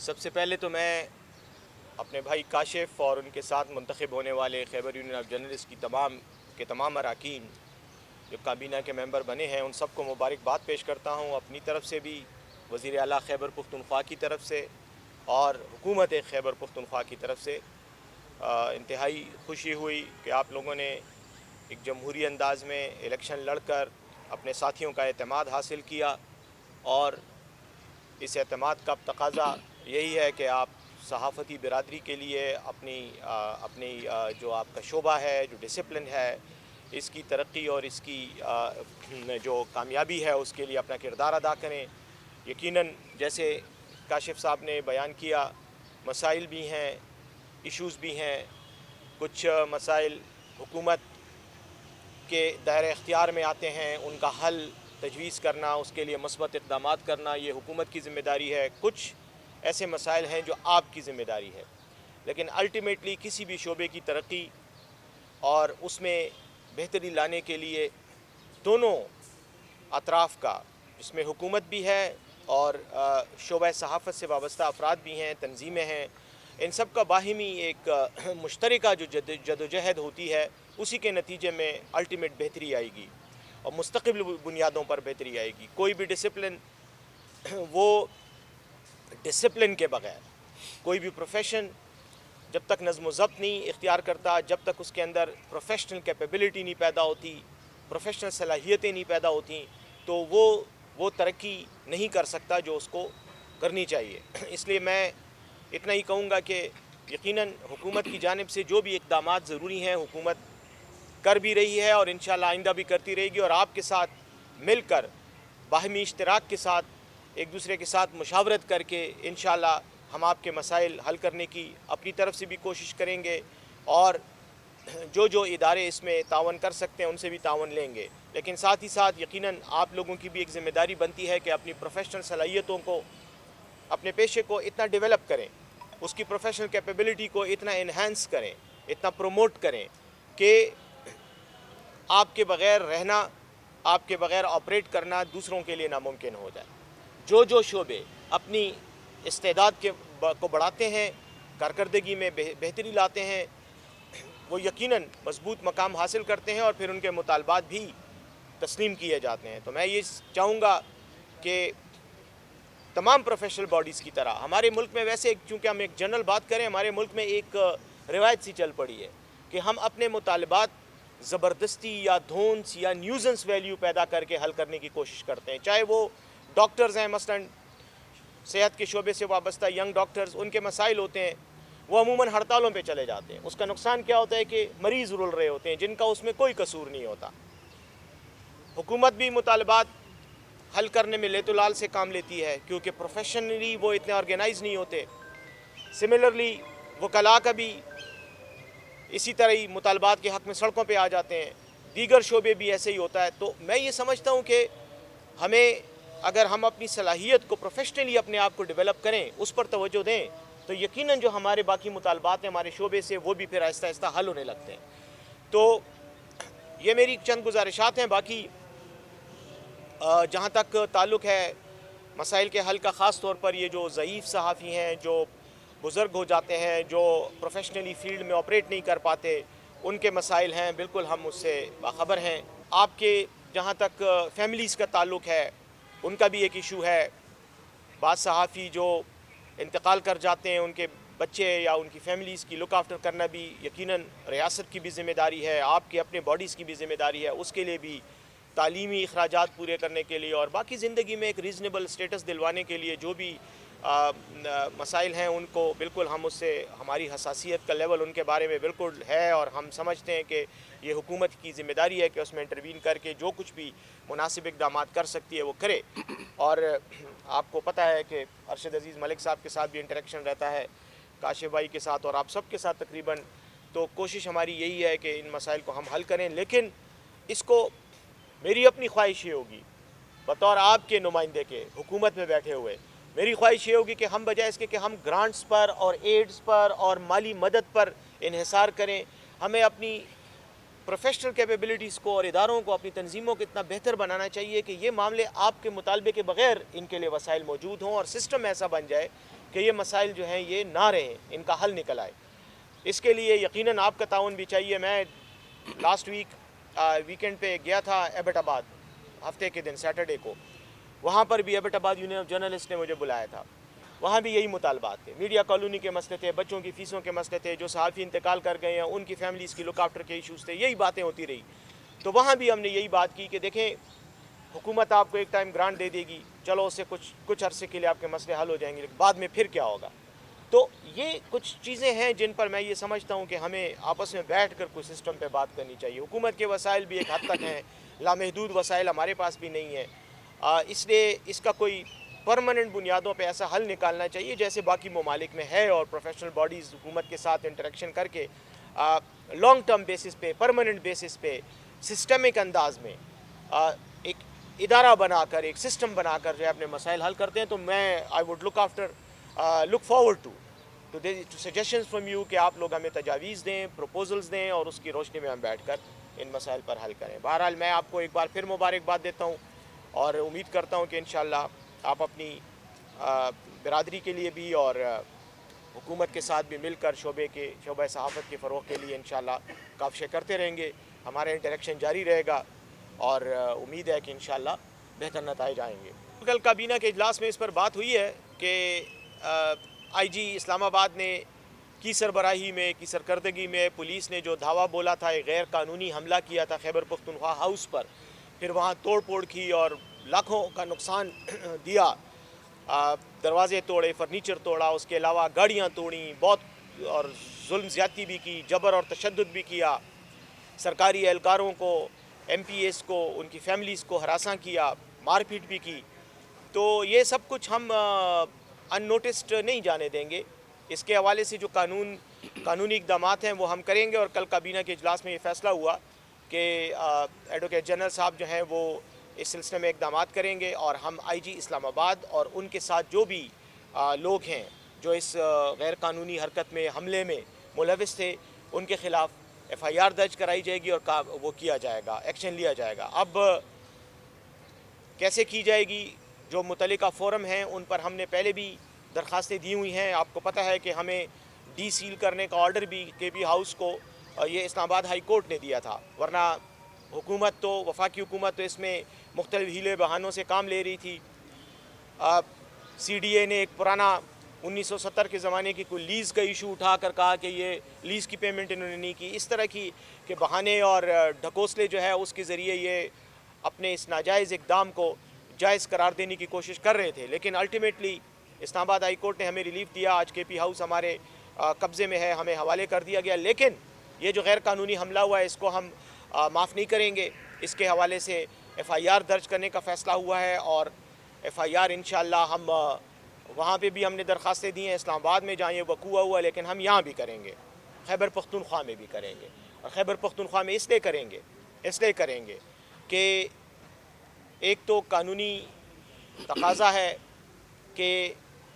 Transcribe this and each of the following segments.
سب سے پہلے تو میں اپنے بھائی کاشف اور ان کے ساتھ منتخب ہونے والے خیبر یونین آف جرنلسٹ کی تمام اراکین جو کابینہ کے ممبر بنے ہیں ان سب کو مبارکباد پیش کرتا ہوں، اپنی طرف سے بھی، وزیر اعلیٰ خیبر پختونخوا کی طرف سے اور حکومت خیبر پختونخوا کی طرف سے۔ انتہائی خوشی ہوئی کہ آپ لوگوں نے ایک جمہوری انداز میں الیکشن لڑ کر اپنے ساتھیوں کا اعتماد حاصل کیا، اور اس اعتماد کا تقاضا یہی ہے کہ آپ صحافتی برادری کے لیے اپنی جو آپ کا شعبہ ہے، جو ڈسپلن ہے، اس کی ترقی اور اس کی جو کامیابی ہے اس کے لیے اپنا کردار ادا کریں۔ یقیناً جیسے کاشف صاحب نے بیان کیا، مسائل بھی ہیں، ایشوز بھی ہیں، کچھ مسائل حکومت کے دائرہ اختیار میں آتے ہیں، ان کا حل تجویز کرنا، اس کے لیے مثبت اقدامات کرنا یہ حکومت کی ذمہ داری ہے۔ کچھ ایسے مسائل ہیں جو آپ کی ذمہ داری ہے، لیکن الٹیمیٹلی کسی بھی شعبے کی ترقی اور اس میں بہتری لانے کے لیے دونوں اطراف کا، جس میں حکومت بھی ہے اور شعبہ صحافت سے وابستہ افراد بھی ہیں، تنظیمیں ہیں، ان سب کا باہمی ایک مشترکہ جو جدوجہد ہوتی ہے، اسی کے نتیجے میں الٹیمیٹ بہتری آئے گی اور مستقل بنیادوں پر بہتری آئے گی۔ کوئی بھی ڈسپلن، وہ ڈسپلن کے بغیر کوئی بھی پروفیشن جب تک نظم و ضبط نہیں اختیار کرتا، جب تک اس کے اندر پروفیشنل کیپیبلٹی نہیں پیدا ہوتی، پروفیشنل صلاحیتیں نہیں پیدا ہوتی، تو وہ ترقی نہیں کر سکتا جو اس کو کرنی چاہیے۔ اس لیے میں اتنا ہی کہوں گا کہ یقیناً حکومت کی جانب سے جو بھی اقدامات ضروری ہیں حکومت کر بھی رہی ہے اور انشاءاللہ آئندہ بھی کرتی رہے گی، اور آپ کے ساتھ مل کر باہمی اشتراک کے ساتھ ایک دوسرے کے ساتھ مشاورت کر کے انشاءاللہ ہم آپ کے مسائل حل کرنے کی اپنی طرف سے بھی کوشش کریں گے، اور جو ادارے اس میں تعاون کر سکتے ہیں ان سے بھی تعاون لیں گے۔ لیکن ساتھ ہی ساتھ یقیناً آپ لوگوں کی بھی ایک ذمہ داری بنتی ہے کہ اپنی پروفیشنل صلاحیتوں کو، اپنے پیشے کو اتنا ڈیولپ کریں، اس کی پروفیشنل کیپیبلٹی کو اتنا انہینس کریں، اتنا پروموٹ کریں کہ آپ کے بغیر رہنا، آپ کے بغیر آپریٹ کرنا دوسروں کے لیے ناممکن ہو جائے۔ جو شعبے اپنی استعداد کو بڑھاتے ہیں، کارکردگی میں بہتری لاتے ہیں، وہ یقیناً مضبوط مقام حاصل کرتے ہیں اور پھر ان کے مطالبات بھی تسلیم کیے جاتے ہیں۔ تو میں یہ چاہوں گا کہ تمام پروفیشنل باڈیز کی طرح ہمارے ملک میں، ویسے چونکہ ہم ایک جنرل بات کریں، ہمارے ملک میں ایک روایت سی چل پڑی ہے کہ ہم اپنے مطالبات زبردستی یا دھونس یا نیوزنس ویلیو پیدا کر کے حل کرنے کی کوشش کرتے ہیں، چاہے وہ ڈاکٹرز ہیں، مثلاً صحت کے شعبے سے وابستہ ینگ ڈاکٹرز، ان کے مسائل ہوتے ہیں، وہ عموماً ہڑتالوں پہ چلے جاتے ہیں۔ اس کا نقصان کیا ہوتا ہے کہ مریض رول رہے ہوتے ہیں جن کا اس میں کوئی قصور نہیں ہوتا۔ حکومت بھی مطالبات حل کرنے میں لیت و لال سے کام لیتی ہے کیونکہ پروفیشنلی وہ اتنے آرگنائز نہیں ہوتے۔ سملرلی وکلاء کا بھی اسی طرح ہی مطالبات کے حق میں سڑکوں پہ آ جاتے ہیں، دیگر شعبے بھی ایسے ہی ہوتا ہے۔ تو میں یہ سمجھتا ہوں کہ ہمیں، اگر ہم اپنی صلاحیت کو پروفیشنلی اپنے آپ کو ڈیولپ کریں، اس پر توجہ دیں، تو یقیناً جو ہمارے باقی مطالبات ہیں ہمارے شعبے سے، وہ بھی پھر آہستہ آہستہ حل ہونے لگتے ہیں۔ تو یہ میری چند گزارشات ہیں۔ باقی جہاں تک تعلق ہے مسائل کے حل کا، خاص طور پر یہ جو ضعیف صحافی ہیں، جو بزرگ ہو جاتے ہیں، جو پروفیشنلی فیلڈ میں آپریٹ نہیں کر پاتے، ان کے مسائل ہیں، بالکل ہم اس سے باخبر ہیں۔ آپ کے جہاں تک فیملیز کا تعلق ہے، ان کا بھی ایک ایشو ہے۔ بعض صحافی جو انتقال کر جاتے ہیں، ان کے بچے یا ان کی فیملیز کی لک آفٹر کرنا بھی یقیناً ریاست کی بھی ذمہ داری ہے، آپ کے اپنے باڈیز کی بھی ذمہ داری ہے، اس کے لیے بھی تعلیمی اخراجات پورے کرنے کے لیے اور باقی زندگی میں ایک ریزنیبل سٹیٹس دلوانے کے لیے جو بھی مسائل ہیں، ان کو بالکل ہم اس سے، ہماری حساسیت کا لیول ان کے بارے میں بالکل ہے، اور ہم سمجھتے ہیں کہ یہ حکومت کی ذمہ داری ہے کہ اس میں انٹروین کر کے جو کچھ بھی مناسب اقدامات کر سکتی ہے وہ کرے۔ اور آپ کو پتہ ہے کہ ارشد عزیز ملک صاحب کے ساتھ بھی انٹریکشن رہتا ہے، کاشف بھائی کے ساتھ اور آپ سب کے ساتھ تقریباً، تو کوشش ہماری یہی ہے کہ ان مسائل کو ہم حل کریں۔ لیکن اس کو، میری اپنی خواہش یہ ہوگی بطور آپ کے نمائندے کے حکومت میں بیٹھے ہوئے، میری خواہش یہ ہوگی کہ ہم بجائے اس کے کہ ہم گرانٹس پر اور ایڈز پر اور مالی مدد پر انحصار کریں، ہمیں اپنی پروفیشنل کیپیبلٹیز کو اور اداروں کو، اپنی تنظیموں کو اتنا بہتر بنانا چاہیے کہ یہ معاملے آپ کے مطالبے کے بغیر ان کے لیے وسائل موجود ہوں، اور سسٹم ایسا بن جائے کہ یہ مسائل جو ہیں یہ نہ رہیں، ان کا حل نکل آئے۔ اس کے لیے یقیناً آپ کا تعاون بھی چاہیے۔ میں لاسٹ ویکنڈ پہ گیا تھا ایبٹ آباد، ہفتے کے دن سیٹرڈے کو، وہاں پر بھی ایبٹ آباد یونین آف جرنلسٹ نے مجھے بلایا تھا، وہاں بھی یہی مطالبات تھے، میڈیا کالونی کے مسئلے تھے، بچوں کی فیسوں کے مسئلے تھے، جو صحافی انتقال کر گئے ہیں ان کی فیملیز کی لک آفٹر کے ایشوز تھے، یہی باتیں ہوتی رہی۔ تو وہاں بھی ہم نے یہی بات کی کہ دیکھیں حکومت آپ کو ایک ٹائم گرانٹ دے دے گی، چلو اس سے کچھ عرصے کے لیے آپ کے مسئلے حل ہو جائیں گے، لیکن بعد میں پھر کیا ہوگا؟ تو یہ کچھ چیزیں ہیں جن پر میں یہ سمجھتا ہوں کہ ہمیں آپس میں بیٹھ کر کوئی سسٹم پہ بات کرنی چاہیے۔ حکومت کے وسائل بھی ایک حد تک ہیں، لامحدود وسائل ہمارے پاس بھی نہیں ہیں، اس لیے اس کا کوئی پرماننٹ بنیادوں پہ ایسا حل نکالنا چاہیے جیسے باقی ممالک میں ہے، اور پروفیشنل باڈیز حکومت کے ساتھ انٹریکشن کر کے لانگ ٹرم بیسس پہ، پرماننٹ بیسس پہ، سسٹمک انداز میں ایک ادارہ بنا کر، ایک سسٹم بنا کر جو ہے اپنے مسائل حل کرتے ہیں۔ تو میں I would look forward to suggestions from you کہ آپ لوگ ہمیں تجاویز دیں، پروپوزلز دیں، اور اس کی روشنی میں ہم بیٹھ کر ان مسائل پر حل کریں۔ بہرحال میں آپ کو ایک بار پھر مبارکباد دیتا ہوں، اور امید کرتا ہوں کہ انشاءاللہ آپ اپنی برادری کے لیے بھی اور حکومت کے ساتھ بھی مل کر شعبہ صحافت کے فروغ کے لیے انشاءاللہ کاوشیں کرتے رہیں گے۔ ہمارا انٹریکشن جاری رہے گا، اور امید ہے کہ انشاءاللہ بہتر نتائج آئیں گے۔ کل کابینہ کے اجلاس میں اس پر بات ہوئی ہے کہ آئی جی اسلام آباد نے کی سربراہی میں، کی سرکردگی میں پولیس نے جو دھاوا بولا تھا، ایک غیر قانونی حملہ کیا تھا خیبر پختونخوا ہاؤس پر، پھر وہاں توڑ پھوڑ کی اور لاکھوں کا نقصان دیا، دروازے توڑے، فرنیچر توڑا، اس کے علاوہ گاڑیاں توڑیں، بہت اور ظلم زیادتی بھی کی، جبر اور تشدد بھی کیا، سرکاری اہلکاروں کو، ایم پی ایس کو، ان کی فیملیز کو ہراساں کیا، مار پیٹ بھی کی۔ تو یہ سب کچھ ہم ان نوٹسڈ نہیں جانے دیں گے۔ اس کے حوالے سے جو قانونی اقدامات ہیں وہ ہم کریں گے، اور کل کابینہ کے اجلاس میں یہ فیصلہ ہوا کہ ایڈوکیٹ جنرل صاحب جو ہیں وہ اس سلسلے میں اقدامات کریں گے، اور ہم آئی جی اسلام آباد اور ان کے ساتھ جو بھی لوگ ہیں جو اس غیر قانونی حرکت میں، حملے میں ملوث تھے، ان کے خلاف ایف آئی آر درج کرائی جائے گی، اور وہ کیا جائے گا، ایکشن لیا جائے گا۔ اب کیسے کی جائے گی، جو متعلقہ فورم ہیں ان پر ہم نے پہلے بھی درخواستیں دی ہوئی ہیں۔ آپ کو پتہ ہے کہ ہمیں ڈی سیل کرنے کا آرڈر بھی کے پی ہاؤس کو یہ اسلام آباد ہائی کورٹ نے دیا تھا، ورنہ وفاقی حکومت تو اس میں مختلف ہیلے بہانوں سے کام لے رہی تھی۔ سی ڈی اے نے ایک پرانا 1970 کے زمانے کی کوئی لیز کا ایشو اٹھا کر کہا کہ یہ لیز کی پیمنٹ انہوں نے نہیں کی، اس طرح کی کہ بہانے اور ڈھکوسلے جو ہے اس کے ذریعے یہ اپنے اس ناجائز اقدام کو جائز قرار دینے کی کوشش کر رہے تھے، لیکن الٹیمیٹلی اسلام آباد ہائی کورٹ نے ہمیں ریلیف دیا۔ آج کے پی ہاؤس ہمارے قبضے میں ہے، ہمیں حوالے کر دیا گیا، لیکن یہ جو غیر قانونی حملہ ہوا ہے اس کو ہم معاف نہیں کریں گے۔ اس کے حوالے سے ایف آئی آر درج کرنے کا فیصلہ ہوا ہے، اور ایف آئی آر انشاءاللہ ہم وہاں پہ بھی ہم نے درخواستیں دی ہیں، اسلام آباد میں جہاں یہ وقوع ہوا، لیکن ہم یہاں بھی کریں گے، خیبر پختونخوا میں بھی کریں گے۔ اور خیبر پختونخوا میں اس لیے کریں گے کہ ایک تو قانونی تقاضا ہے کہ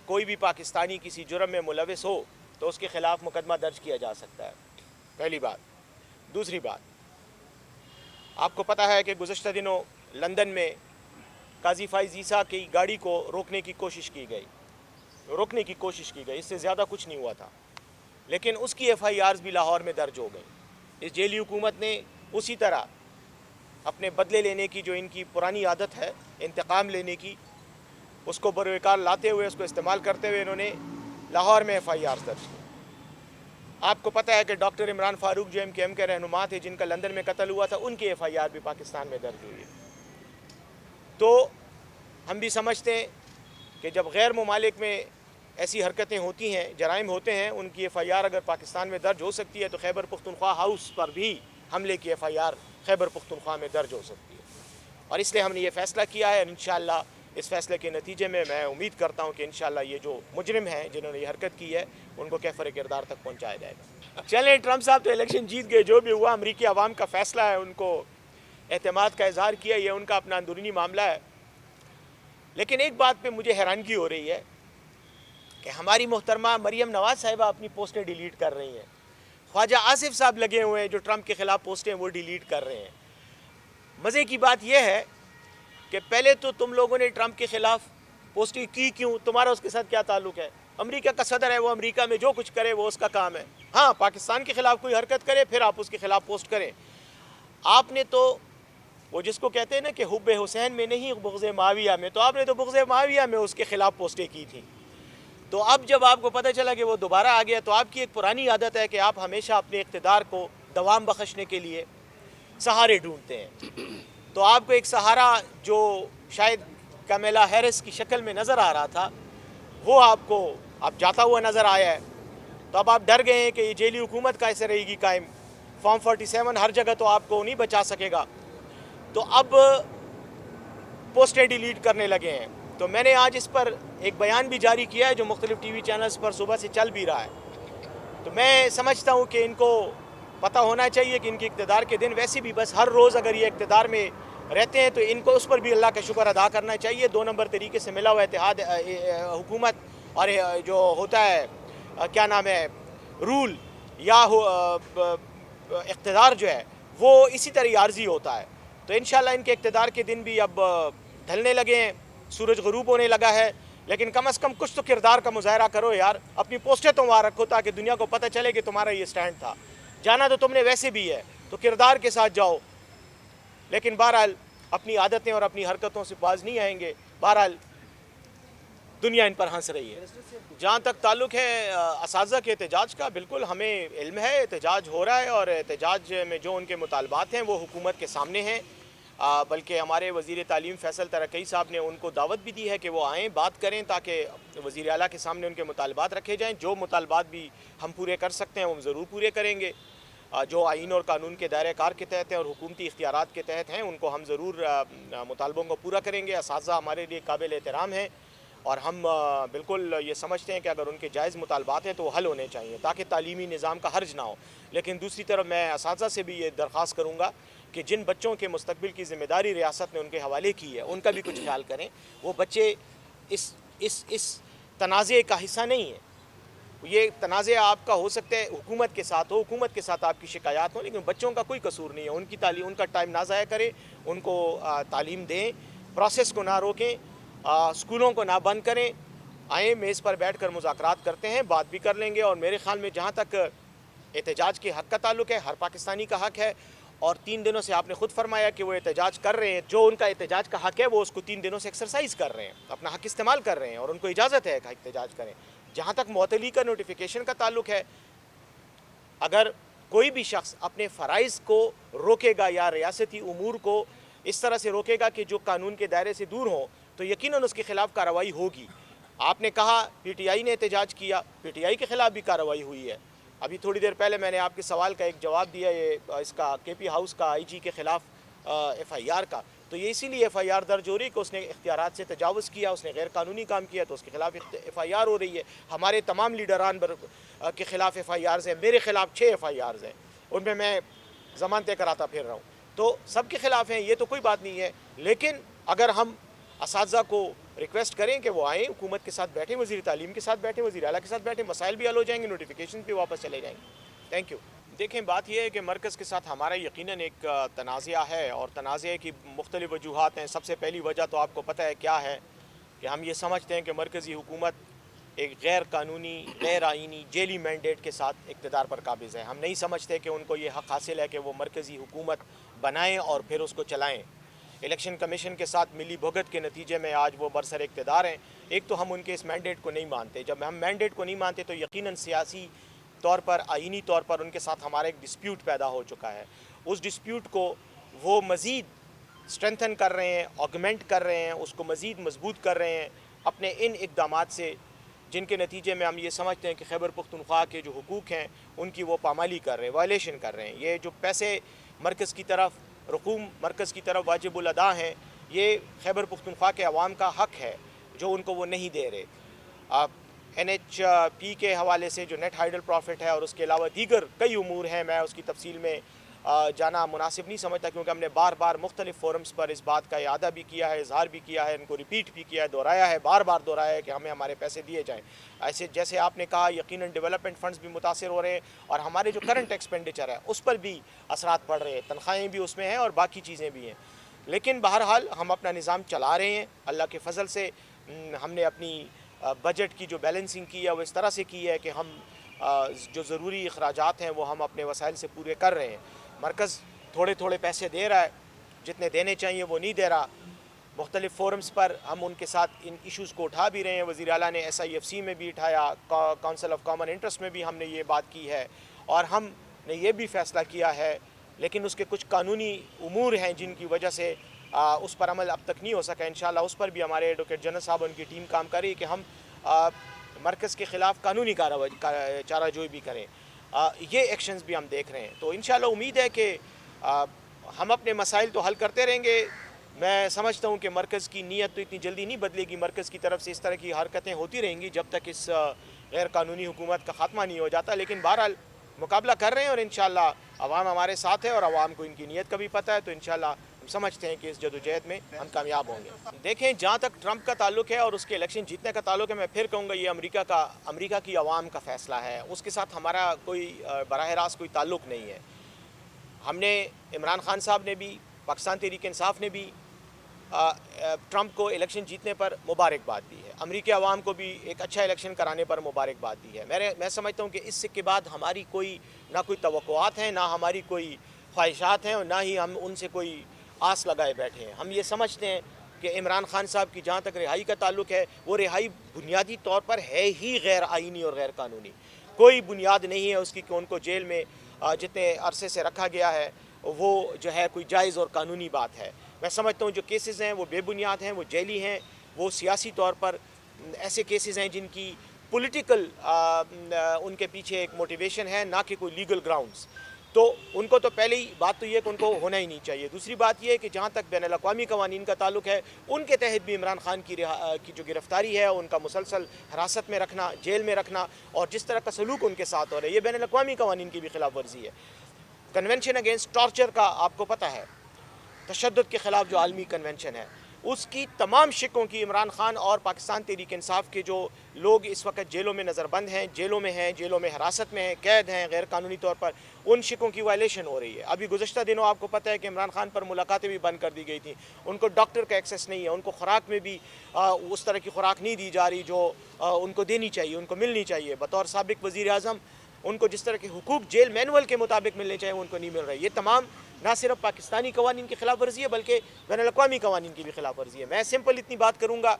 کوئی بھی پاکستانی کسی جرم میں ملوث ہو تو اس کے خلاف مقدمہ درج کیا جا سکتا ہے، پہلی بات۔ دوسری بات، آپ کو پتہ ہے کہ گزشتہ دنوں لندن میں قاضی فائز عیسیٰ کی گاڑی کو روکنے کی کوشش کی گئی، اس سے زیادہ کچھ نہیں ہوا تھا، لیکن اس کی ایف آئی آرز بھی لاہور میں درج ہو گئی۔ اس جیلی حکومت نے اسی طرح اپنے بدلے لینے کی جو ان کی پرانی عادت ہے، انتقام لینے کی، اس کو بروکار لاتے ہوئے، اس کو استعمال کرتے ہوئے انہوں نے لاہور میں ایف آئی آرز درج کی۔ آپ کو پتہ ہے کہ ڈاکٹر عمران فاروق جو MKM کے رہنما تھے، جن کا لندن میں قتل ہوا تھا، ان کی ایف آئی آر بھی پاکستان میں درج ہوئی ہے۔ تو ہم بھی سمجھتے ہیں کہ جب غیر ممالک میں ایسی حرکتیں ہوتی ہیں، جرائم ہوتے ہیں، ان کی ایف آئی آر اگر پاکستان میں درج ہو سکتی ہے تو خیبر پختونخوا ہاؤس پر بھی حملے کی F I R Khyber Pakhtunkhwa میں درج ہو سکتی ہے، اور اس لیے ہم نے یہ فیصلہ کیا ہے۔ اور انشاءاللہ اس فیصلے کے نتیجے میں امید کرتا ہوں کہ انشاءاللہ یہ جو مجرم ہیں جنہوں نے یہ حرکت کی ہے ان کو کیفر کردار تک پہنچایا جائے گا۔ چلیں، ٹرمپ صاحب تو الیکشن جیت گئے، جو بھی ہوا امریکی عوام کا فیصلہ ہے، ان کو اعتماد کا اظہار کیا، یہ ان کا اپنا اندرونی معاملہ ہے۔ لیکن ایک بات پہ مجھے حیرانگی ہو رہی ہے کہ ہماری محترمہ مریم نواز صاحبہ اپنی پوسٹیں ڈیلیٹ کر رہی ہیں، خواجہ آصف صاحب لگے ہوئے ہیں جو ٹرمپ کے خلاف پوسٹیں وہ ڈیلیٹ کر رہے ہیں۔ مزے کی بات یہ ہے کہ پہلے تو تم لوگوں نے ٹرمپ کے خلاف پوسٹیں کی کیوں؟ تمہارا اس کے ساتھ کیا تعلق ہے؟ امریکہ کا صدر ہے، وہ امریکہ میں جو کچھ کرے وہ اس کا کام ہے. ہاں پاکستان کے خلاف کوئی حرکت کرے پھر آپ اس کے خلاف پوسٹ کریں. آپ نے تو وہ جس کو کہتے ہیں نا کہ حب حسین میں نہیں بغض معاویہ میں، تو آپ نے تو بغض معاویہ میں اس کے خلاف پوسٹیں کی تھیں. تو اب جب آپ کو پتہ چلا کہ وہ دوبارہ آ گیا، تو آپ کی ایک پرانی عادت ہے کہ آپ ہمیشہ اپنے اقتدار کو دوام بخشنے کے لیے سہارے ڈھونڈتے ہیں. تو آپ کو ایک سہارا جو شاید کمیلا ہیرس کی شکل میں نظر آ رہا تھا، وہ آپ کو اب جاتا ہوا نظر آیا ہے. تو اب آپ ڈر گئے ہیں کہ یہ جیلی حکومت کیسے رہے گی قائم، فارم 47 ہر جگہ تو آپ کو نہیں بچا سکے گا. تو اب پوسٹیں ڈیلیٹ کرنے لگے ہیں. تو میں نے آج اس پر ایک بیان بھی جاری کیا ہے جو مختلف ٹی وی چینلز پر صبح سے چل بھی رہا ہے. تو میں سمجھتا ہوں کہ ان کو پتہ ہونا چاہیے کہ ان کی اقتدار کے دن ویسے بھی بس ہر روز اگر یہ اقتدار میں رہتے ہیں تو ان کو اس پر بھی اللہ کا شکر ادا کرنا چاہیے. 2 نمبر طریقے سے ملا ہوا اتحاد حکومت اور جو ہوتا ہے کیا نام ہے رول یا اقتدار جو ہے وہ اسی طرح عارضی ہوتا ہے. تو انشاءاللہ ان کے اقتدار کے دن بھی اب ڈھلنے لگے ہیں، سورج غروب ہونے لگا ہے. لیکن کم از کم کچھ تو کردار کا مظاہرہ کرو یار، اپنی پوسٹیں تو وہاں رکھو تاکہ دنیا کو پتہ چلے کہ تمہارا یہ سٹینڈ تھا. جانا تو تم نے ویسے بھی ہے تو کردار کے ساتھ جاؤ. لیکن بہرحال اپنی عادتیں اور اپنی حرکتوں سے باز نہیں آئیں گے. بہرحال دنیا ان پر ہنس رہی ہے. جہاں تک تعلق ہے اساتذہ کے احتجاج کا، بالکل ہمیں علم ہے احتجاج ہو رہا ہے، اور احتجاج میں جو ان کے مطالبات ہیں وہ حکومت کے سامنے ہیں. بلکہ ہمارے وزیر تعلیم فیصل ترکی صاحب نے ان کو دعوت بھی دی ہے کہ وہ آئیں بات کریں تاکہ وزیر اعلیٰ کے سامنے ان کے مطالبات رکھے جائیں. جو مطالبات بھی ہم پورے کر سکتے ہیں وہ ضرور پورے کریں گے. جو آئین اور قانون کے دائرہ کار کے تحت ہیں اور حکومتی اختیارات کے تحت ہیں ان کو ہم ضرور مطالبوں کو پورا کریں گے. اساتذہ ہمارے لیے قابل احترام ہیں اور ہم بالکل یہ سمجھتے ہیں کہ اگر ان کے جائز مطالبات ہیں تو وہ حل ہونے چاہیے تاکہ تعلیمی نظام کا حرج نہ ہو. لیکن دوسری طرف میں اساتذہ سے بھی یہ درخواست کروں گا کہ جن بچوں کے مستقبل کی ذمہ داری ریاست نے ان کے حوالے کی ہے ان کا بھی کچھ خیال کریں. وہ بچے اس تنازع کا حصہ نہیں ہیں. یہ تنازع آپ کا ہو سکتا ہے حکومت کے ساتھ ہو، حکومت کے ساتھ آپ کی شکایات ہوں، لیکن بچوں کا کوئی قصور نہیں ہے. ان کی تعلیم، ان کا ٹائم نہ ضائع کریں، ان کو تعلیم دیں، پروسیس کو نہ روکیں، اسکولوں کو نہ بند کریں. آئیں میز پر بیٹھ کر مذاکرات کرتے ہیں، بات بھی کر لیں گے. اور میرے خیال میں جہاں تک احتجاج کے حق کا تعلق ہے، ہر پاکستانی کا حق ہے. اور 3 دنوں سے آپ نے خود فرمایا کہ وہ احتجاج کر رہے ہیں. جو ان کا احتجاج کا حق ہے وہ اس کو 3 دنوں سے ایکسرسائز کر رہے ہیں، اپنا حق استعمال کر رہے ہیں اور ان کو اجازت ہے کہ احتجاج کریں. جہاں تک معطلی کا نوٹیفیکیشن کا تعلق ہے، اگر کوئی بھی شخص اپنے فرائض کو روکے گا یا ریاستی امور کو اس طرح سے روکے گا کہ جو قانون کے دائرے سے دور ہوں تو یقیناً اس کے خلاف کارروائی ہوگی. آپ نے کہا پی ٹی آئی نے احتجاج کیا، پی ٹی آئی کے خلاف بھی کارروائی ہوئی ہے. ابھی تھوڑی دیر پہلے میں نے آپ کے سوال کا ایک جواب دیا، یہ اس کا کے پی ہاؤس کا آئی جی کے خلاف ایف آئی آر کا. تو یہ اسی لیے ایف آئی آر درج ہو رہی ہے کہ اس نے اختیارات سے تجاوز کیا، اس نے غیر قانونی کام کیا تو اس کے خلاف ایف آئی آر ہو رہی ہے. ہمارے تمام لیڈران کے خلاف ایف آئی آرز ہیں، میرے خلاف 6 ایف آئی آرز ہیں، ان میں ضمانتیں کراتا پھر رہا ہوں. تو سب کے خلاف ہیں، یہ تو کوئی بات نہیں ہے. لیکن اگر ہم اساتذہ کو ریکویسٹ کریں کہ وہ آئیں، حکومت کے ساتھ بیٹھیں، وزیر تعلیم کے ساتھ بیٹھیں، وزیر اعلیٰ کے ساتھ بیٹھیں، مسائل بھی حل ہو جائیں گے، نوٹیفیکیشن بھی واپس چلے جائیں گے. Thank you. دیکھیں بات یہ ہے کہ مرکز کے ساتھ ہمارا یقیناً ایک تنازع ہے، اور تنازع کی مختلف وجوہات ہیں. سب سے پہلی وجہ تو آپ کو پتہ ہے کیا ہے کہ ہم یہ سمجھتے ہیں کہ مرکزی حکومت ایک غیر قانونی، غیر آئینی، جیلی مینڈیٹ کے ساتھ اقتدار پر قابض ہے. ہم نہیں سمجھتے کہ ان کو یہ حق حاصل ہے کہ وہ مرکزی حکومت بنائیں اور پھر اس کو چلائیں. الیکشن کمیشن کے ساتھ ملی بھگت کے نتیجے میں آج وہ برسر اقتدار ہیں. ایک تو ہم ان کے اس مینڈیٹ کو نہیں مانتے. جب ہم مینڈیٹ کو نہیں مانتے تو یقیناً سیاسی طور پر، آئینی طور پر ان کے ساتھ ہمارا ایک ڈسپیوٹ پیدا ہو چکا ہے. اس ڈسپیوٹ کو وہ مزید اسٹرینتھن کر رہے ہیں، آگمنٹ کر رہے ہیں، اس کو مزید مضبوط کر رہے ہیں اپنے ان اقدامات سے، جن کے نتیجے میں ہم یہ سمجھتے ہیں کہ خیبر پختونخوا کے جو حقوق ہیں ان کی وہ پامالی کر رہے ہیں، وائلیشن کر رہے ہیں. یہ جو پیسے مرکز کی طرف، رقوم مرکز کی طرف واجب الادا ہیں، یہ خیبر پختونخوا کے عوام کا حق ہے جو ان کو وہ نہیں دے رہے. این ایچ پی کے حوالے سے جو نیٹ ہائیڈل پروفٹ ہے اور اس کے علاوہ دیگر کئی امور ہیں، میں اس کی تفصیل میں جانا مناسب نہیں سمجھتا، کیونکہ ہم نے بار بار مختلف فورمز پر اس بات کا اعادہ بھی کیا ہے، اظہار بھی کیا ہے، ان کو ریپیٹ بھی کیا ہے، دہرایا ہے، بار بار دہرایا ہے کہ ہمیں ہمارے پیسے دیے جائیں. ایسے جیسے آپ نے کہا یقیناً ڈیولپمنٹ فنڈز بھی متاثر ہو رہے ہیں اور ہمارے جو کرنٹ ایکسپینڈیچر ہے اس پر بھی اثرات پڑ رہے ہیں، تنخواہیں بھی اس میں ہیں اور باقی چیزیں بھی ہیں. لیکن بہرحال ہم اپنا نظام چلا رہے ہیں اللہ کے فضل سے. ہم نے اپنی بجٹ کی جو بیلنسنگ کی ہے وہ اس طرح سے کی ہے کہ ہم جو ضروری اخراجات ہیں وہ ہم اپنے وسائل سے پورے کر رہے ہیں. مرکز تھوڑے تھوڑے پیسے دے رہا ہے، جتنے دینے چاہیے وہ نہیں دے رہا. مختلف فورمز پر ہم ان کے ساتھ ان ایشوز کو اٹھا بھی رہے ہیں. وزیر اعلیٰ نے SIFC میں بھی اٹھایا، کونسل آف کامن انٹرسٹ میں بھی ہم نے یہ بات کی ہے، اور ہم نے یہ بھی فیصلہ کیا ہے، لیکن اس کے کچھ قانونی امور ہیں جن کی وجہ سے اس پر عمل اب تک نہیں ہو سکا. انشاءاللہ اس پر بھی ہمارے ایڈوکیٹ جنرل صاحب ان کی ٹیم کام کر رہی ہے کہ ہم مرکز کے خلاف قانونی چارہ جوئی بھی کریں. یہ ایکشنز بھی ہم دیکھ رہے ہیں. تو انشاءاللہ امید ہے کہ ہم اپنے مسائل تو حل کرتے رہیں گے. میں سمجھتا ہوں کہ مرکز کی نیت تو اتنی جلدی نہیں بدلے گی. مرکز کی طرف سے اس طرح کی حرکتیں ہوتی رہیں گی جب تک اس غیر قانونی حکومت کا خاتمہ نہیں ہو جاتا. لیکن بہرحال مقابلہ کر رہے ہیں، اور انشاءاللہ عوام ہمارے ساتھ ہے اور عوام کو ان کی نیت کا بھی پتہ ہے. تو انشاءاللہ ہم سمجھتے ہیں کہ اس جدوجہد میں ہم کامیاب ہوں گے. دیکھیں، جہاں تک ٹرمپ کا تعلق ہے اور اس کے الیکشن جیتنے کا تعلق ہے، میں پھر کہوں گا یہ امریکہ کی عوام کا فیصلہ ہے. اس کے ساتھ ہمارا کوئی براہ راست کوئی تعلق نہیں ہے. ہم نے عمران خان صاحب نے بھی، پاکستان تحریک انصاف نے بھی ٹرمپ کو الیکشن جیتنے پر مبارکباد دی ہے. امریکی عوام کو بھی ایک اچھا الیکشن کرانے پر مبارکباد دی ہے. میں سمجھتا ہوں کہ اس کے بعد ہماری نہ کوئی توقعات ہیں، نہ ہماری کوئی خواہشات ہیں، اور نہ ہی ہم ان سے کوئی آس لگائے بیٹھے ہیں. ہم یہ سمجھتے ہیں کہ عمران خان صاحب کی جہاں تک رہائی کا تعلق ہے، وہ رہائی بنیادی طور پر ہے ہی غیر آئینی اور غیر قانونی. کوئی بنیاد نہیں ہے اس کی کہ ان کو جیل میں جتنے عرصے سے رکھا گیا ہے وہ جو ہے کوئی جائز اور قانونی بات ہے. میں سمجھتا ہوں جو کیسز ہیں وہ بے بنیاد ہیں، وہ جیلی ہیں، وہ سیاسی طور پر ایسے کیسز ہیں جن کی پولیٹیکل ان کے پیچھے ایک موٹیویشن ہے، نہ کہ کوئی لیگل گراؤنڈز. تو ان کو تو پہلے ہی بات تو یہ ہے کہ ان کو ہونا ہی نہیں چاہیے. دوسری بات یہ ہے کہ جہاں تک بین الاقوامی قوانین کا تعلق ہے، ان کے تحت بھی عمران خان کی جو گرفتاری ہے، ان کا مسلسل حراست میں رکھنا، جیل میں رکھنا، اور جس طرح کا سلوک ان کے ساتھ ہو رہا ہے، یہ بین الاقوامی قوانین کی بھی خلاف ورزی ہے. کنونشن اگینسٹ ٹارچر کا آپ کو پتہ ہے، تشدد کے خلاف جو عالمی کنونشن ہے، اس کی تمام شقوں کی عمران خان اور پاکستان تحریک انصاف کے جو لوگ اس وقت جیلوں میں نظر بند ہیں، جیلوں میں حراست میں ہیں، قید ہیں غیر قانونی طور پر، ان شقوں کی وائلیشن ہو رہی ہے. ابھی گزشتہ دنوں آپ کو پتہ ہے کہ عمران خان پر ملاقاتیں بھی بند کر دی گئی تھیں. ان کو ڈاکٹر کا ایکسیس نہیں ہے، ان کو خوراک میں بھی اس طرح کی خوراک نہیں دی جا رہی جو ان کو دینی چاہیے، ان کو ملنی چاہیے. بطور سابق وزیر اعظم ان کو جس طرح کے حقوق جیل مینول کے مطابق ملنے چاہیے وہ ان کو نہیں مل رہے. یہ تمام نہ صرف پاکستانی قوانین کی خلاف ورزی ہے بلکہ بین الاقوامی قوانین کی بھی خلاف ورزی ہے. میں سمپل اتنی بات کروں گا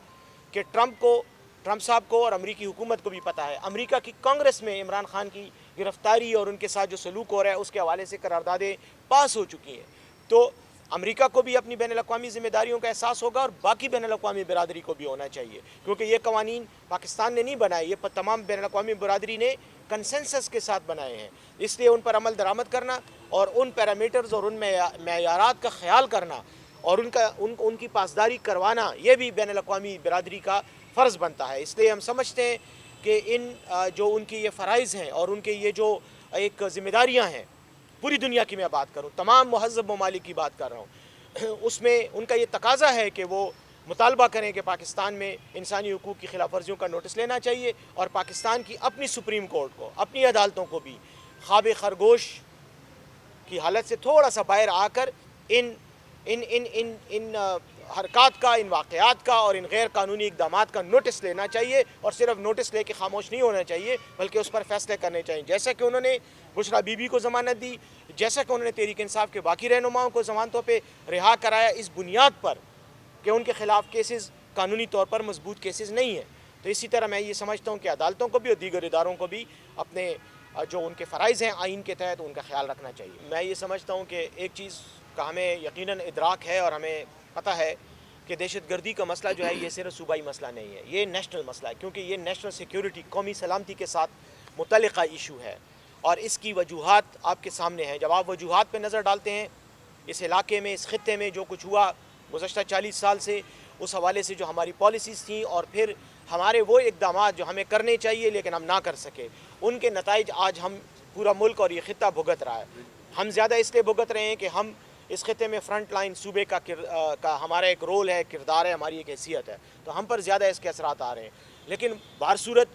کہ ٹرمپ صاحب کو اور امریکی حکومت کو بھی پتہ ہے، امریکہ کی کانگریس میں عمران خان کی گرفتاری اور ان کے ساتھ جو سلوک ہو رہا ہے اس کے حوالے سے قراردادیں پاس ہو چکی ہیں. تو امریکہ کو بھی اپنی بین الاقوامی ذمہ داریوں کا احساس ہوگا، اور باقی بین الاقوامی برادری کو بھی ہونا چاہیے، کیونکہ یہ قوانین پاکستان نے نہیں بنائے، یہ تمام بین الاقوامی برادری نے کنسنسس کے ساتھ بنائے ہیں. اس لیے ان پر عمل درآمد کرنا اور ان پیرامیٹرز اور ان معیارات کا خیال کرنا اور ان کی پاسداری کروانا، یہ بھی بین الاقوامی برادری کا فرض بنتا ہے. اس لیے ہم سمجھتے ہیں کہ جو ان کی یہ فرائض ہیں اور ان کے یہ جو ایک ذمہ داریاں ہیں، پوری دنیا کی میں بات کروں، تمام مہذب ممالک کی بات کر رہا ہوں، اس میں ان کا یہ تقاضا ہے کہ وہ مطالبہ کریں کہ پاکستان میں انسانی حقوق کی خلاف ورزیوں کا نوٹس لینا چاہیے، اور پاکستان کی اپنی سپریم کورٹ کو، اپنی عدالتوں کو بھی خواب خرگوش کی حالت سے تھوڑا سا باہر آ کر ان حرکات کا، ان واقعات کا اور ان غیر قانونی اقدامات کا نوٹس لینا چاہیے. اور صرف نوٹس لے کے خاموش نہیں ہونا چاہیے بلکہ اس پر فیصلے کرنے چاہیے، جیسا کہ انہوں نے بشریٰ بی بی کو ضمانت دی، جیسا کہ انہوں نے تحریک انصاف کے باقی رہنماؤں کو ضمانتوں پہ رہا کرایا، اس بنیاد پر کہ ان کے خلاف کیسز قانونی طور پر مضبوط کیسز نہیں ہیں. تو اسی طرح میں یہ سمجھتا ہوں کہ عدالتوں کو بھی اور دیگر اداروں کو بھی اپنے جو ان کے فرائض ہیں آئین کے تحت ان کا خیال رکھنا چاہیے. میں یہ سمجھتا ہوں کہ ایک چیز کا ہمیں یقیناً ادراک ہے اور ہمیں پتہ ہے کہ دہشت گردی کا مسئلہ جو ہے یہ صرف صوبائی مسئلہ نہیں ہے، یہ نیشنل مسئلہ ہے، کیونکہ یہ نیشنل سیکیورٹی، قومی سلامتی کے ساتھ متعلقہ ایشو ہے. اور اس کی وجوہات آپ کے سامنے ہیں. جب آپ وجوہات پہ نظر ڈالتے ہیں، اس علاقے میں، اس خطے میں جو کچھ ہوا گزشتہ 40 سال سے، اس حوالے سے جو ہماری پالیسیز تھیں اور پھر ہمارے وہ اقدامات جو ہمیں کرنے چاہیے لیکن ہم نہ کر سکے، ان کے نتائج آج ہم پورا ملک اور یہ خطہ بھگت رہا ہے. ہم زیادہ اس لیے بھگت رہے ہیں کہ ہم اس خطے میں فرنٹ لائن صوبے کا ہمارا ایک رول ہے، کردار ہے، ہماری ایک حیثیت ہے، تو ہم پر زیادہ اس کے اثرات آ رہے ہیں. لیکن بہرصورت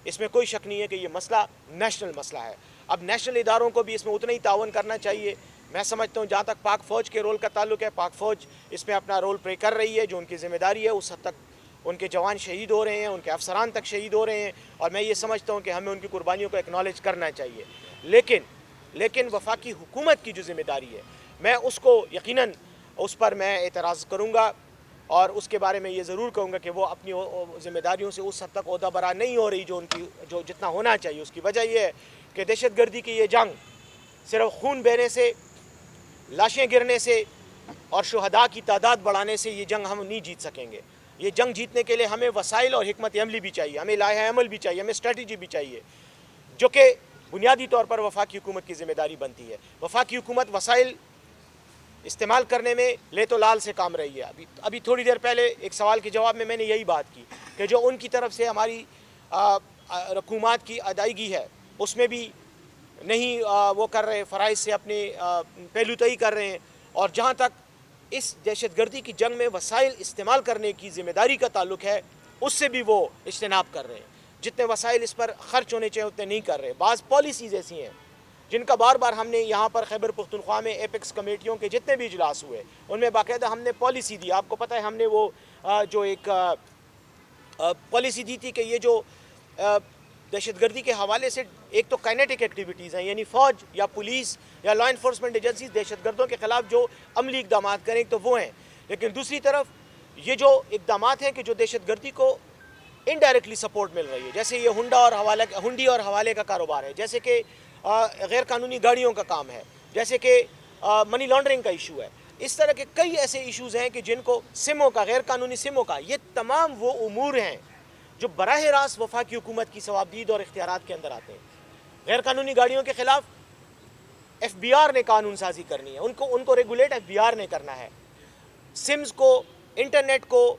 اس میں کوئی شک نہیں ہے کہ یہ مسئلہ نیشنل مسئلہ ہے. اب نیشنل اداروں کو بھی اس میں اتنا ہی تعاون کرنا چاہیے. میں سمجھتا ہوں جہاں تک پاک فوج کے رول کا تعلق ہے، پاک فوج اس میں اپنا رول پلے کر رہی ہے، جو ان کی ذمہ داری ہے اس حد تک ان کے جوان شہید ہو رہے ہیں، ان کے افسران تک شہید ہو رہے ہیں، اور میں یہ سمجھتا ہوں کہ ہمیں ان کی قربانیوں کو ایکنالج کرنا چاہیے. لیکن وفاقی حکومت کی جو ذمہ داری ہے، میں اس کو یقیناً اس پر میں اعتراض کروں گا، اور اس کے بارے میں یہ ضرور کہوں گا کہ وہ اپنی ذمہ داریوں سے اس حد تک عہدہ برا نہیں ہو رہی جو جتنا ہونا چاہیے. اس کی وجہ یہ ہے کہ دہشت گردی کی یہ جنگ صرف خون بہنے سے، لاشیں گرنے سے اور شہداء کی تعداد بڑھانے سے یہ جنگ ہم نہیں جیت سکیں گے. یہ جنگ جیتنے کے لیے ہمیں وسائل اور حکمت عملی بھی چاہیے، ہمیں لائحہ عمل بھی چاہیے، ہمیں اسٹریٹجی بھی چاہیے، جو کہ بنیادی طور پر وفاقی حکومت کی ذمہ داری بنتی ہے. وفاقی حکومت وسائل استعمال کرنے میں لے تو لال سے کام رہی ہے. ابھی تھوڑی دیر پہلے ایک سوال کے جواب میں نے یہی بات کی کہ جو ان کی طرف سے ہماری رقومات کی ادائیگی ہے اس میں بھی نہیں وہ کر رہے، فرائض سے اپنے پہلو تئی کر رہے ہیں. اور جہاں تک اس دہشت گردی کی جنگ میں وسائل استعمال کرنے کی ذمہ داری کا تعلق ہے، اس سے بھی وہ اجتناب کر رہے ہیں. جتنے وسائل اس پر خرچ ہونے چاہیے اتنے نہیں کر رہے. بعض پالیسیز ایسی ہیں جن کا بار بار ہم نے یہاں پر خیبر پختونخوا میں ایپیکس کمیٹیوں کے جتنے بھی اجلاس ہوئے ان میں باقاعدہ ہم نے پالیسی دی. آپ کو پتہ ہے ہم نے وہ جو ایک پالیسی دی تھی کہ یہ جو دہشت گردی کے حوالے سے ایک تو کائنیٹک ایکٹیویٹیز ہیں، یعنی فوج یا پولیس یا لا انفورسمنٹ ایجنسیز دہشت گردوں کے خلاف جو عملی اقدامات کریں تو وہ ہیں. لیکن دوسری طرف یہ جو اقدامات ہیں کہ جو دہشت گردی کو انڈائریکٹلی سپورٹ مل رہی ہے، جیسے یہ ہنڈی اور حوالے کا کاروبار ہے، جیسے کہ غیر قانونی گاڑیوں کا کام ہے، جیسے کہ منی لانڈرنگ کا ایشو ہے. اس طرح کے کئی ایسے ایشوز ہیں کہ جن کو سموں کا، غیر قانونی سموں کا، یہ تمام وہ امور ہیں جو براہ راست وفاقی حکومت کی ثوابدید اور اختیارات کے اندر آتے ہیں. غیر قانونی گاڑیوں کے خلاف ایف بی آر نے قانون سازی کرنی ہے، ان کو ریگولیٹ ایف بی آر نے کرنا ہے. سمز کو، انٹرنیٹ کو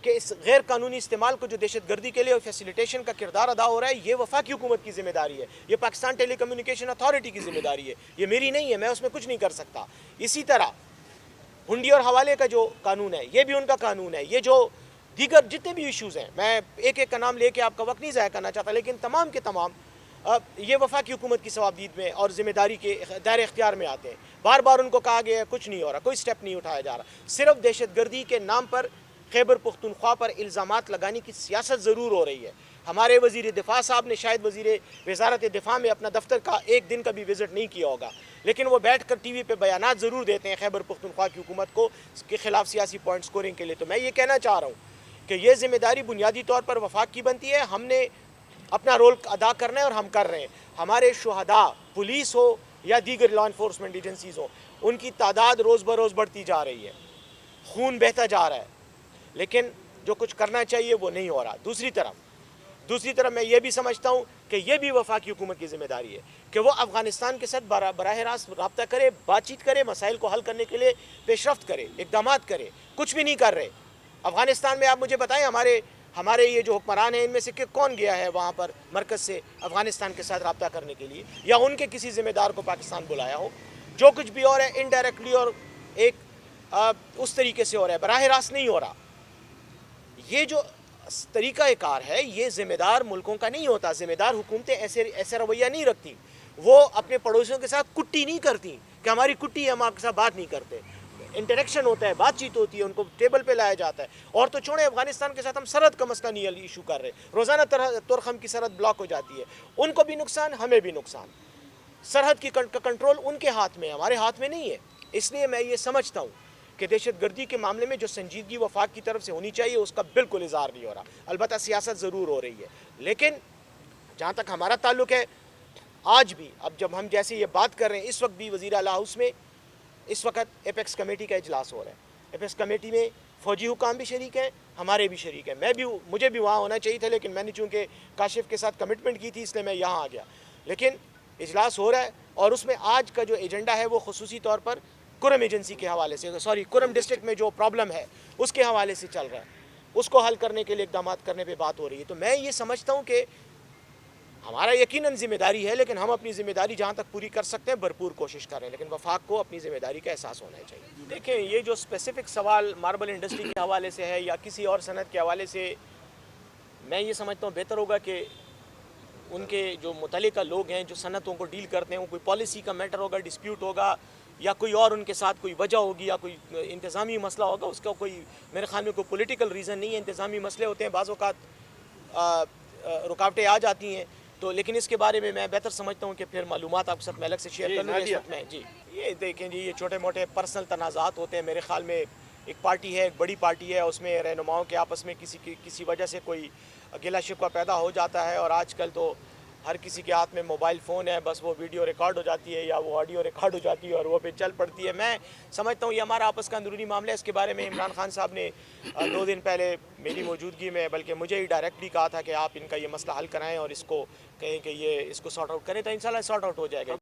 کہ اس غیر قانونی استعمال کو جو دہشت گردی کے لیے فیسیلیٹیشن کا کردار ادا ہو رہا ہے، یہ وفاقی حکومت کی ذمہ داری ہے، یہ پاکستان ٹیلی کمیونیکیشن اتھارٹی کی ذمہ داری ہے، یہ میری نہیں ہے، میں اس میں کچھ نہیں کر سکتا. اسی طرح ہنڈی اور حوالے کا جو قانون ہے یہ بھی ان کا قانون ہے. یہ جو دیگر جتنے بھی ایشوز ہیں، میں ایک ایک کا نام لے کے آپ کا وقت نہیں ضائع کرنا چاہتا، لیکن تمام کے تمام یہ وفاقی حکومت کی ثوابدید میں اور ذمہ داری کے دائرۂ اختیار میں آتے ہیں. بار بار ان کو کہا گیا ہے کچھ نہیں ہو رہا، کوئی سٹیپ نہیں اٹھایا جا رہا. صرف دہشت گردی کے نام پر خیبر پختونخوا پر الزامات لگانے کی سیاست ضرور ہو رہی ہے. ہمارے وزیر دفاع صاحب نے شاید وزارت دفاع میں اپنا دفتر کا ایک دن کا بھی وزٹ نہیں کیا ہوگا، لیکن وہ بیٹھ کر ٹی وی پہ بیانات ضرور دیتے ہیں خیبر پختونخوا کی حکومت کو کے خلاف سیاسی پوائنٹ سکورنگ کے لیے. تو میں یہ کہنا چاہ رہا ہوں کہ یہ ذمہ داری بنیادی طور پر وفاق کی بنتی ہے. ہم نے اپنا رول ادا کرنا ہے اور ہم کر رہے ہیں. ہمارے شہداء، پولیس ہو یا دیگر لا انفورسمنٹ ایجنسیز ہو، ان کی تعداد روز بروز بڑھتی جا رہی ہے، خون بہتا جا رہا ہے، لیکن جو کچھ کرنا چاہیے وہ نہیں ہو رہا. دوسری طرف میں یہ بھی سمجھتا ہوں کہ یہ بھی وفاقی حکومت کی ذمہ داری ہے کہ وہ افغانستان کے ساتھ براہ راست رابطہ کرے، بات چیت کرے، مسائل کو حل کرنے کے لیے پیش رفت کرے، اقدامات کرے. کچھ بھی نہیں کر رہے. افغانستان میں آپ مجھے بتائیں ہمارے یہ جو حکمران ہیں ان میں سے کون گیا ہے وہاں پر مرکز سے افغانستان کے ساتھ رابطہ کرنے کے لیے، یا ان کے کسی ذمہ دار کو پاکستان بلایا ہو؟ جو کچھ بھی ہو رہا ہے انڈائریکٹلی اور ایک اس طریقے سے ہو رہا ہے، براہ راست نہیں ہو رہا. یہ جو طریقہ کار ہے یہ ذمہ دار ملکوں کا نہیں ہوتا. ذمہ دار حکومتیں ایسے رویہ نہیں رکھتی. وہ اپنے پڑوسیوں کے ساتھ کٹی نہیں کرتی کہ ہماری کٹی ہے، ہم آپ کے ساتھ بات نہیں کرتے. انٹریکشن ہوتا ہے، بات چیت ہوتی ہے، ان کو ٹیبل پہ لایا جاتا ہے. اور تو چھوڑیں افغانستان کے ساتھ ہم سرحد کا مسئلہ نہیں ایشو کر رہے. روزانہ ترخم کی سرحد بلاک ہو جاتی ہے، ان کو بھی نقصان، ہمیں بھی نقصان. سرحد کی کنٹرول ان کے ہاتھ میں ہے، ہمارے ہاتھ میں نہیں ہے. اس لیے میں یہ سمجھتا ہوں کہ دہشت گردی کے معاملے میں جو سنجیدگی وفاق کی طرف سے ہونی چاہیے اس کا بالکل اظہار نہیں ہو رہا. البتہ سیاست ضرور ہو رہی ہے، لیکن جہاں تک ہمارا تعلق ہے آج بھی، اب جب ہم جیسے یہ بات کر رہے ہیں اس وقت بھی وزیر اعلیٰ ہاؤس میں اس وقت ایپیکس کمیٹی کا اجلاس ہو رہا ہے. ایپیکس کمیٹی میں فوجی حکام بھی شریک ہیں، ہمارے بھی شریک ہیں. مجھے بھی وہاں ہونا چاہیے تھا، لیکن میں نے چونکہ کاشف کے ساتھ کمٹمنٹ کی تھی اس لیے میں یہاں آ گیا. لیکن اجلاس ہو رہا ہے اور اس میں آج کا جو ایجنڈا ہے وہ خصوصی طور پر کرم ایجنسی کے حوالے سے، کرم ڈسٹرکٹ میں جو پرابلم ہے اس کے حوالے سے چل رہا ہے. اس کو حل کرنے کے لیے اقدامات کرنے پہ بات ہو رہی ہے. تو میں یہ سمجھتا ہوں کہ ہمارا یقیناً ذمہ داری ہے، لیکن ہم اپنی ذمہ داری جہاں تک پوری کر سکتے ہیں بھرپور کوشش کر رہے ہیں. لیکن وفاق کو اپنی ذمہ داری کا احساس ہونا چاہیے. دیکھیں، یہ جو اسپیسیفک سوال ماربل انڈسٹری کے حوالے سے ہے یا کسی اور صنعت کے حوالے سے، میں یہ سمجھتا ہوں بہتر ہوگا کہ ان کے جو متعلقہ لوگ ہیں جو صنعتوں کو ڈیل کرتے ہیں، وہ کوئی پالیسی کا میٹر ہوگا، ڈسپیوٹ ہوگا یا کوئی اور ان کے ساتھ کوئی وجہ ہوگی یا کوئی انتظامی مسئلہ ہوگا، اس کا کوئی میرے خیال میں کوئی پولیٹیکل ریزن نہیں ہے. انتظامی مسئلے ہوتے ہیں، بعض اوقات رکاوٹیں آ جاتی ہیں، تو لیکن اس کے بارے میں بہتر سمجھتا ہوں کہ پھر معلومات آپ کے ساتھ میں الگ سے شیئر کر لوں گا اس وقت میں. جی یہ دیکھیں جی، یہ چھوٹے موٹے پرسنل تنازعات ہوتے ہیں. میرے خیال میں ایک پارٹی ہے، ایک بڑی پارٹی ہے، اس میں رہنماؤں کے آپس میں کسی وجہ سے کوئی گلا شکوہ پیدا ہو جاتا ہے، اور آج کل تو ہر کسی کے ہاتھ میں موبائل فون ہے، بس وہ ویڈیو ریکارڈ ہو جاتی ہے یا وہ آڈیو ریکارڈ ہو جاتی ہے اور وہ پہ چل پڑتی ہے. میں سمجھتا ہوں یہ ہمارا آپس کا اندرونی معاملہ ہے. اس کے بارے میں عمران خان صاحب نے 2 دن پہلے میری موجودگی میں بلکہ مجھے ہی ڈائریکٹلی کہا تھا کہ آپ ان کا یہ مسئلہ حل کرائیں اور اس کو کہیں کہ یہ اس کو سارٹ آؤٹ کریں، تو انشاءاللہ سارٹ آؤٹ ہو جائے گا.